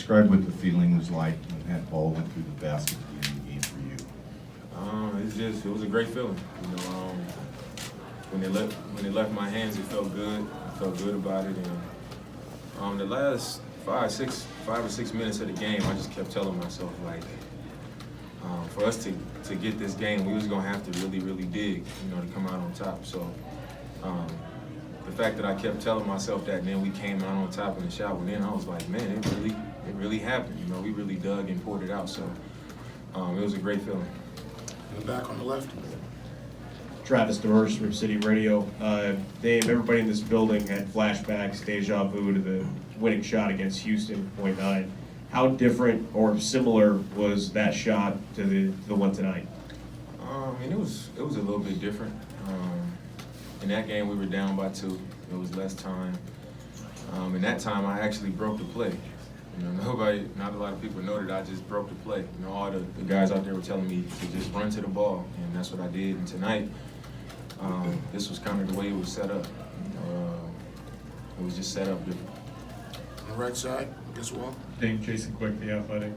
Describe what the feeling was like when that ball went through the basket at the end of the game for you. It was a great feeling. When it left my hands, it felt good. I felt good about it. And the last 5 or 6 minutes of the game, I just kept telling myself, like, for us to get this game, we was gonna have to really, really dig, to come out on top. So the fact that I kept telling myself that, and then we came out on top in the shot, then I was like, man, it really happened. We really dug and poured it out. So it was a great feeling. And back on the left. Travis Demers from City Radio. Dave, everybody in this building had flashbacks, deja vu to the winning shot against Houston, .9. How different or similar was that shot to the one tonight? It was a little bit different. In that game, we were down by 2. It was less time. In that time, I actually broke the play. Not a lot of people know that I just broke the play. All the guys out there were telling me to just run to the ball, and that's what I did. And tonight, this was kind of the way it was set up. It was just set up different. On the right side, this wall. Dave, Jason Quick, The Athletic.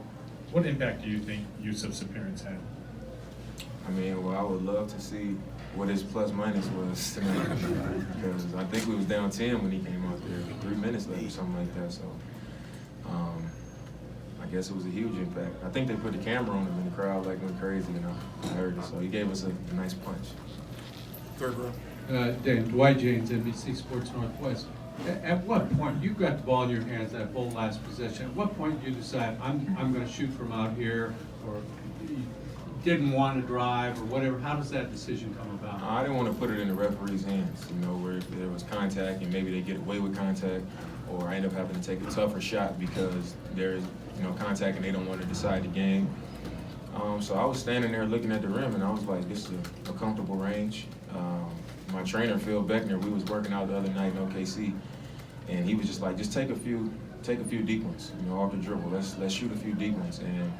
What impact do you think Yusuf's appearance had? I would love to see what his plus minus was tonight, because I think we was down 10 when he came out there, 3 minutes left or something like that. So I guess it was a huge impact. I think they put the camera on him and the crowd went crazy. I heard it. So he gave us a nice punch. Third row. Dan, Dwight James, NBC Sports Northwest. At what point, you got the ball in your hands that whole last possession, at what point did you decide, I'm going to shoot from out here, or you didn't want to drive, or whatever? How does that decision come about? I didn't want to put it in the referee's hands, where if there was contact and maybe they get away with contact, or I end up having to take a tougher shot because there is, contact and they don't want to decide the game. So I was standing there looking at the rim, and I was like, this is a comfortable range. My trainer, Phil Beckner, we was working out the other night in OKC, and he was just like, just take a few deep ones, off the dribble. Let's shoot a few deep ones. And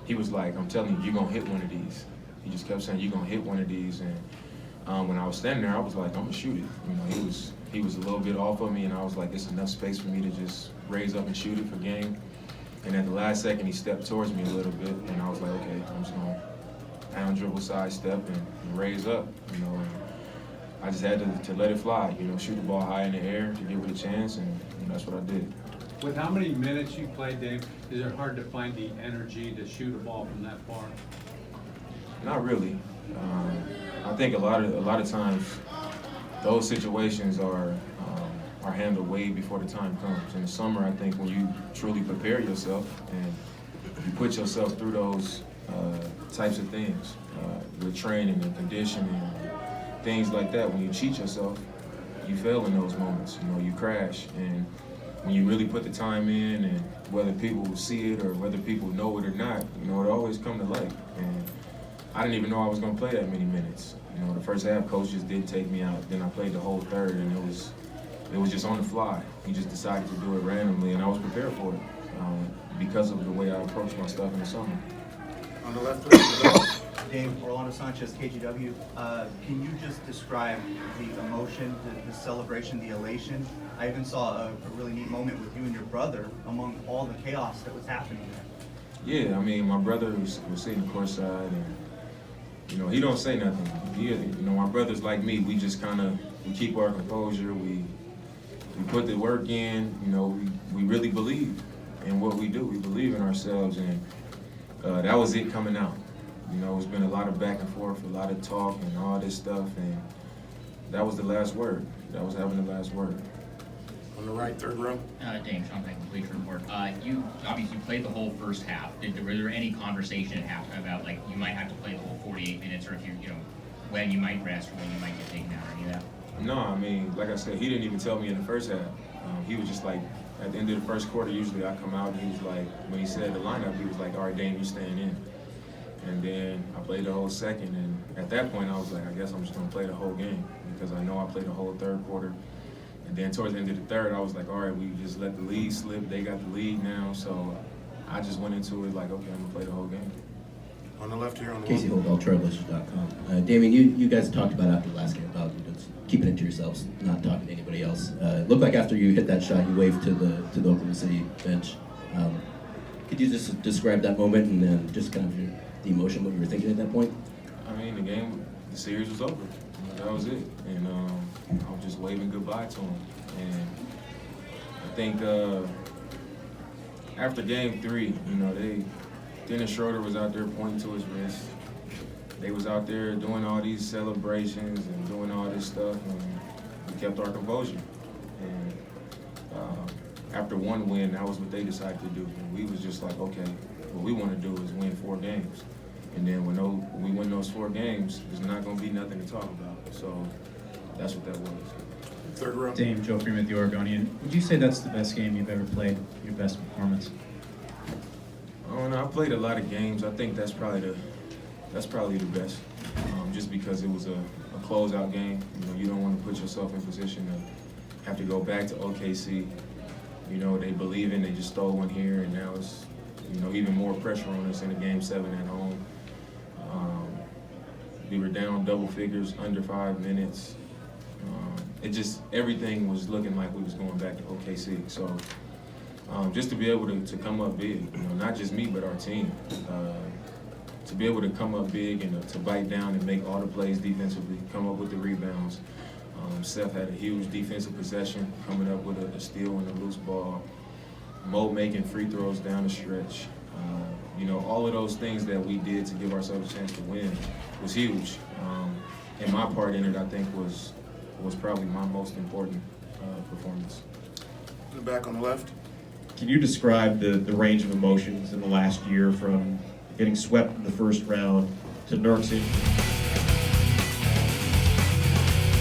he was like, I'm telling you, you're gonna hit one of these. He just kept saying, you're gonna hit one of these. And when I was standing there, I was like, I'm gonna shoot it. He was a little bit off of me, and I was like, it's enough space for me to just raise up and shoot it for game. And at the last second, he stepped towards me a little bit, and I was like, okay, I'm just gonna pound dribble, side step, and raise up, And I just had to let it fly, shoot the ball high in the air to give it a chance, and that's what I did. With how many minutes you played, Dave, is it hard to find the energy to shoot a ball from that far? Not really. I think a lot of times those situations are handled way before the time comes. In the summer, I think when you truly prepare yourself and you put yourself through those types of things with training and conditioning, things like that, when you cheat yourself, you fail in those moments. You crash. And when you really put the time in, and whether people will see it or whether people know it or not, it always come to light. And I didn't even know I was going to play that many minutes. The first half, coach just didn't take me out. Then I played the whole third, and it was just on the fly. He just decided to do it randomly, and I was prepared for it because of the way I approached my stuff in the summer. On the left. Dave, Orlando Sanchez, KGW. Can you just describe the emotion, the celebration, the elation? I even saw a really neat moment with you and your brother among all the chaos that was happening there. Yeah, my brother was sitting courtside, and he don't say nothing. My brother's like me. We just we keep our composure. We put the work in. We really believe in what we do. We believe in ourselves, and that was it coming out. It's been a lot of back and forth, a lot of talk and all this stuff, and that was the last word. That was having the last word. On the right, third row. Dane, Sean Beck, Bleacher Report. You obviously played the whole first half. Were there any conversation at halftime about you might have to play the whole 48 minutes, or if when you might rest or when you might get taken out, or any of that? No, like I said, he didn't even tell me in the first half. He was just like, at the end of the first quarter, usually I come out and he was like, when he said the lineup, he was like, all right, Dane, you staying in. And then I played the whole second, and at that point I was like, I guess I'm just gonna play the whole game, because I know I played the whole third quarter. And then towards the end of the third, I was like, all right, we just let the lead slip. They got the lead now, so I just went into it like, okay, I'm gonna play the whole game. On the left here, on the Casey left. Holt, Trailblazers.com. Damian, you guys talked about after the last game about just keeping it to yourselves, not talking to anybody else. It looked like after you hit that shot, you waved to the Oklahoma City bench. Could you just describe that moment and then just kind of the emotion, what you were thinking at that point? I mean, the series was over. That was it. And I was just waving goodbye to him. And I think after game 3, Dennis Schroeder was out there pointing to his wrist. They was out there doing all these celebrations and doing all this stuff, and we kept our composure. And after one win, that was what they decided to do. And we was just like, okay, what we want to do is win 4 games. And then when we win those 4 games, there's not going to be nothing to talk about. So that's what that was. Third row. Dame, Joe Freeman, the Oregonian. Would you say that's the best game you've ever played, your best performance? I don't know. I played a lot of games. I think that's probably the best, just because it was a closeout game. You don't want to put yourself in position to have to go back to OKC. They believe in. They just stole one here, and now it's even more pressure on us in a game 7 at home. We were down double figures, under 5 minutes. Everything was looking like we was going back to OKC. So just to be able to come up big, not just me, but our team, to be able to come up big and to bite down and make all the plays defensively, come up with the rebounds. Seth had a huge defensive possession, coming up with a steal and a loose ball. Mo making free throws down the stretch. All of those things that we did to give ourselves a chance to win was huge. And my part in it, I think, was probably my most important performance. In the back on the left. Can you describe the range of emotions in the last year from getting swept in the first round to nursing